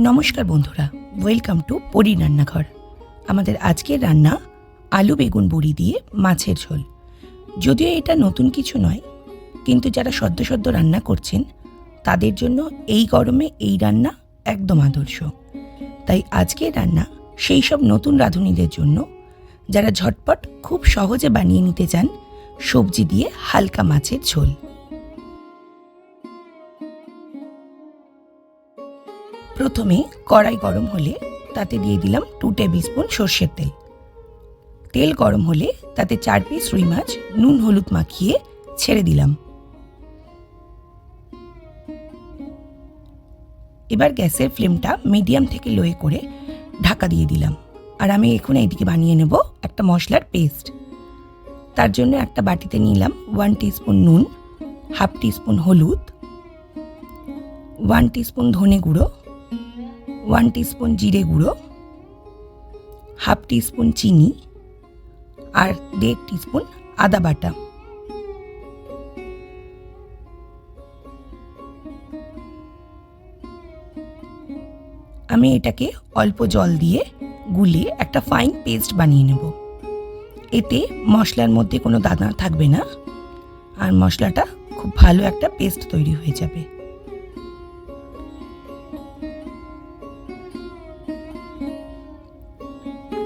নমস্কার বন্ধুরা, welcome to পরি রান্নাঘর। আমাদের আজকের রান্না আলু বেগুন বড়ি দিয়ে মাছের ঝোল। যদিও এটা নতুন কিছু নয়, কিন্তু যারা সদ্য সদ্য রান্না করছেন তাদের জন্য এই গরমে এই রান্না একদম আদর্শ। তাই আজকের রান্না সেই সব নতুন রাঁধুনিদের জন্য যারা ঝটপট খুব সহজে বানিয়ে নিতে চান সবজি দিয়ে হালকা মাছের ঝোল। প্রথমে কড়াই গরম হলে তাতে দিয়ে দিলাম 2 টেবিল স্পুন সর্ষের তেল। তেল গরম হলে তাতে 4 পিস রুই মাছ নুন হলুদ মাখিয়ে ছেড়ে দিলাম। এবার গ্যাসের ফ্লেমটা মিডিয়াম থেকে লোয়ে করে ঢাকা দিয়ে দিলাম। আর আমি এখন এইদিকে বানিয়ে নেব একটা মশলার পেস্ট। তার জন্য একটা বাটিতে নিলাম 1 টিস্পুন নুন, হাফ টিস্পুন হলুদ, 1 টিস্পুন ধনে গুঁড়ো, 1 টিস্পুন জিরে গুঁড়ো, হাফ টিস্পুন চিনি আর 1.5 টিস্পুন আদা বাটা। আমি এটাকে অল্প জল দিয়ে গুলিয়ে একটা ফাইন পেস্ট বানিয়ে নেব। এতে মশলার মধ্যে কোনো দানা থাকবে না আর মশলাটা খুব ভালো একটা পেস্ট তৈরি হয়ে যাবে।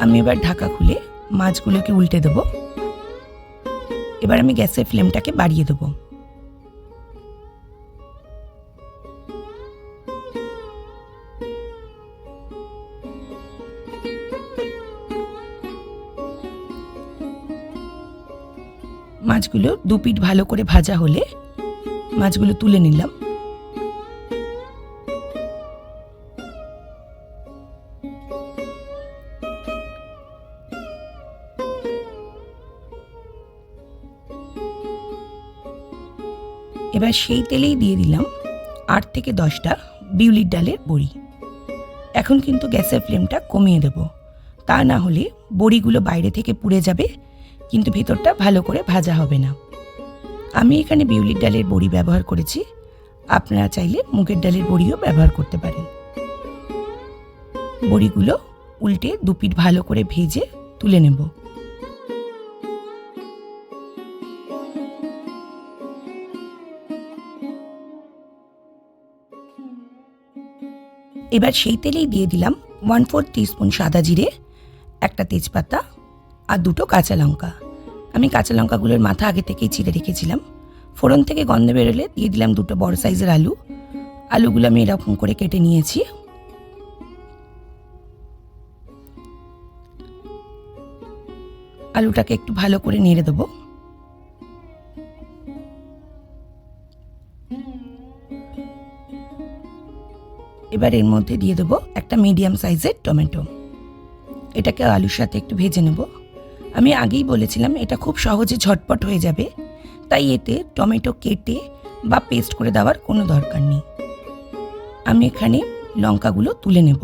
আমি এবার ঢাকা খুলে মাছগুলোকে উল্টে দেব। এবার আমি গ্যাসের ফ্লেমটাকে বাড়িয়ে দেব। মাছগুলো দু পিঠ ভালো করে ভাজা হলে মাছগুলো তুলে নিলাম। এবার সেই তেলেই দিয়ে দিলাম 8 থেকে 10টা বিউলির ডালের বড়ি। এখন কিন্তু গ্যাসের ফ্লেমটা কমিয়ে দেব, তা না হলে বড়িগুলো বাইরে থেকে পুড়ে যাবে কিন্তু ভেতরটা ভালো করে ভাজা হবে না। আমি এখানে বিউলির ডালের বড়ি ব্যবহার করেছি, আপনারা চাইলে মুগের ডালের বড়িও ব্যবহার করতে পারেন। বড়িগুলো উল্টে দু পিঠ ভালো করে ভেজে তুলে নেব। এবার সেই তেলেই দিয়ে দিলাম 1/4 টিস্পুন সাদা জিরে, একটা তেজপাতা আর 2টো কাঁচা লঙ্কা। আমি কাঁচা লঙ্কাগুলোর মাথা আগে থেকেই চিড়ে রেখেছিলাম। ফোড়ন থেকে গন্ধ বেরোলে দিয়ে দিলাম 2টো বড় সাইজের আলু। আলুগুলো আমি এরকম করে কেটে নিয়েছি। আলুটাকে একটু ভালো করে নেড়ে দেবো। এবার এর মধ্যে দিয়ে দেবো একটা মিডিয়াম সাইজের টমেটো। এটাকে আলুর সাথে একটু ভেজে নেব। আমি আগেই বলেছিলাম এটা খুব সহজে ঝটপট হয়ে যাবে, তাই এতে টমেটো কেটে বা পেস্ট করে দেওয়ার কোনো দরকার নেই। আমি এখানে লঙ্কাগুলো তুলে নেব।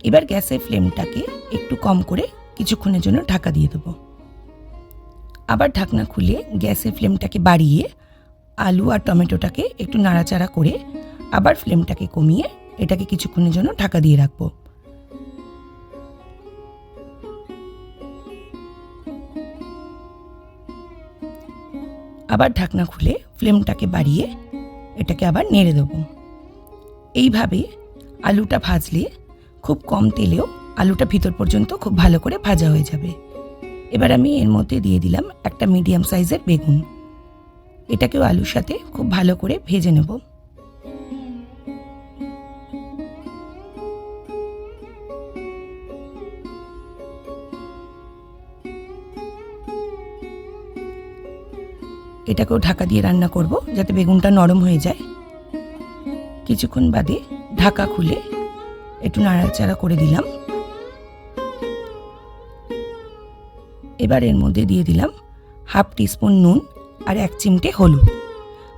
এবার গ্যাসের ফ্লেমটাকে একটু কম করে কিছুক্ষণের জন্য ঢাকা দিয়ে দেব। আবার ঢাকনা খুলে গ্যাসের ফ্লেমটাকে বাড়িয়ে আলু আর টমেটোটাকে একটু নাড়াচাড়া করে আবার ফ্লেমটাকে কমিয়ে এটাকে কিছুক্ষণের জন্য ঢাকা দিয়ে রাখবো। আবার ঢাকনা খুলে ফ্লেমটাকে বাড়িয়ে এটাকে আবার নেড়ে দেবো। এইভাবে আলুটা ভাজলে খুব কম তেলেও আলুটা ভিতর পর্যন্ত খুব ভালো করে ভাজা হয়ে যাবে। এবার আমি এর মধ্যে দিয়ে দিলাম একটা মিডিয়াম সাইজের বেগুন। এটাকেও আলুর সাথে খুব ভালো করে ভেজে নেব। এটাকেও ঢাকা দিয়ে রান্না করব যাতে বেগুনটা নরম হয়ে যায়। কিছুক্ষণ বাদে ঢাকা খুলে একটু নাড়াচাড়া করে দিলাম। এবার এর মধ্যে দিয়ে দিলাম হাফ টিস্পুন নুন আর 1 চিমটে হলুদ।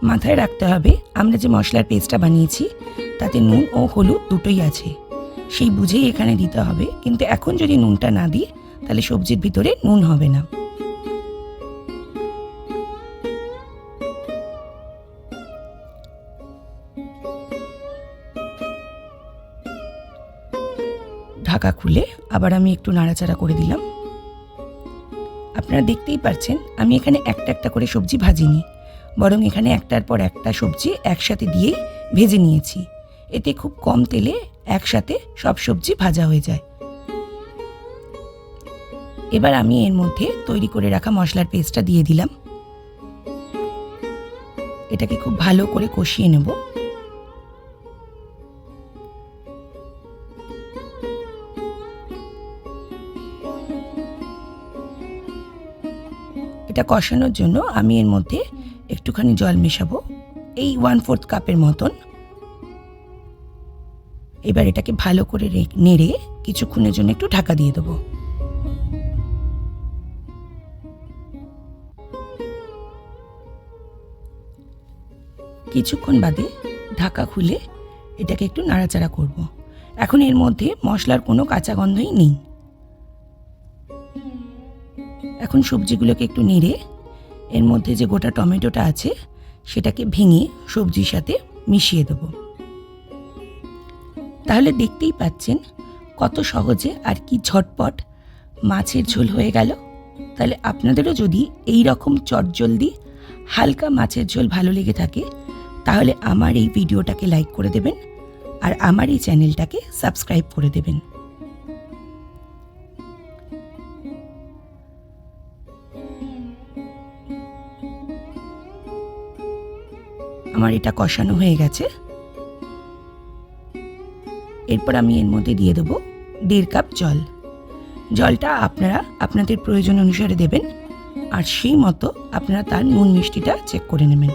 মাথায় রাখতে হবে আমরা যে মশলার পেস্টটা বানিয়েছি তাতে নুন ও হলুদ দুটোই আছে, সেই বুঝেই এখানে দিতে হবে। কিন্তু এখন যদি নুনটা না দিই তাহলে সবজির ভিতরে নুন হবে না। ঢাকা খুলে আবার আমি একটু নাড়াচাড়া করে দিলাম। আপনারা দেখতেই পাচ্ছেন আমি এখানে একটা একটা করে সবজি ভাজিনি, বরং এখানে একটার পর একটা সবজি একসাথে দিয়েই ভেজে নিয়েছি। এতে খুব কম তেলে একসাথে সব সবজি ভাজা হয়ে যায়। এবার আমি এর মধ্যে তৈরি করে রাখা মশলার পেস্টটা দিয়ে দিলাম। এটাকে খুব ভালো করে কষিয়ে নেব। এটা কষানোর জন্য আমি এর মধ্যে একটুখানি জল মেশাবো, এই 1/4 কাপের মতন। এবার এটাকে ভালো করে নেড়ে কিছুক্ষণের জন্য একটু ঢাকা দিয়ে দেবো। কিছুক্ষণ বাদে ঢাকা খুলে এটাকে একটু নাড়াচাড়া করব। এখন এর মধ্যে মশলার কোনো কাঁচা গন্ধই নেই। এখন সবজিগুলোকে একটু নেড়ে এর মধ্যে যে গোটা টমেটোটা আছে সেটাকে ভেঙে সবজির সাথে মিশিয়ে দেব। তাহলে দেখতেই পাচ্ছেন কত সহজে আর কি ঝটপট মাছের ঝোল হয়ে গেল। তাহলে আপনাদেরও যদি এই রকম চটজলদি হালকা মাছের ঝোল ভালো লেগে থাকে তাহলে আমার এই ভিডিওটাকে লাইক করে দেবেন আর আমার এই চ্যানেলটাকে সাবস্ক্রাইব করে দেবেন। আমার এটা কষানো হয়ে গেছে। এরপর আমি এর মধ্যে দিয়ে দেবো 1.5 কাপ জল। জলটা আপনারা আপনাদের প্রয়োজন অনুসারে দেবেন আর সেই মতো আপনারা তার নুন মিষ্টিটা চেক করে নেবেন।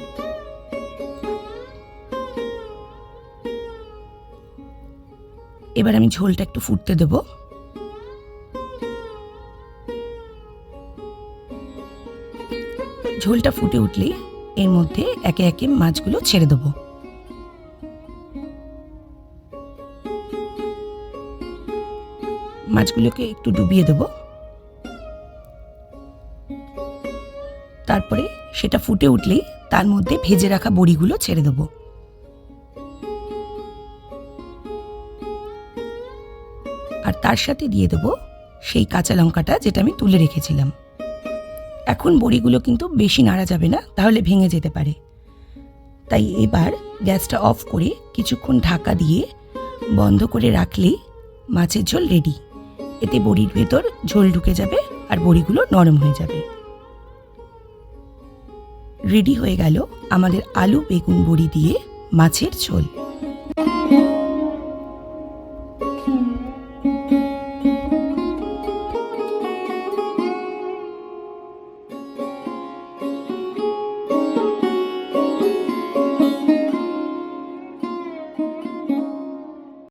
এবার আমি ঝোলটা একটু ফুটতে দেব। ঝোলটা ফুটে উঠলেই এর মধ্যে একে একে মাছগুলো ছেড়ে দেব। মাছগুলোকে একটু ডুবিয়ে দেব। তারপরে সেটা ফুটে উঠলেই তার মধ্যে ভেজে রাখা বড়িগুলো ছেড়ে দেব। আর তার সাথে দিয়ে দেব সেই কাঁচা লঙ্কাটা যেটা আমি তুলে রেখেছিলাম। এখন বড়িগুলো কিন্তু বেশি নাড়া যাবে না, তাহলে ভেঙে যেতে পারে। তাই এবার গ্যাসটা অফ করে কিছুক্ষণ ঢাকা দিয়ে বন্ধ করে রাখলেই মাছের ঝোল রেডি। এতে বড়ির ভেতর ঝোল ঢুকে যাবে আর বড়িগুলো নরম হয়ে যাবে। রেডি হয়ে গেল আমাদের আলু বেগুন বড়ি দিয়ে মাছের ঝোল।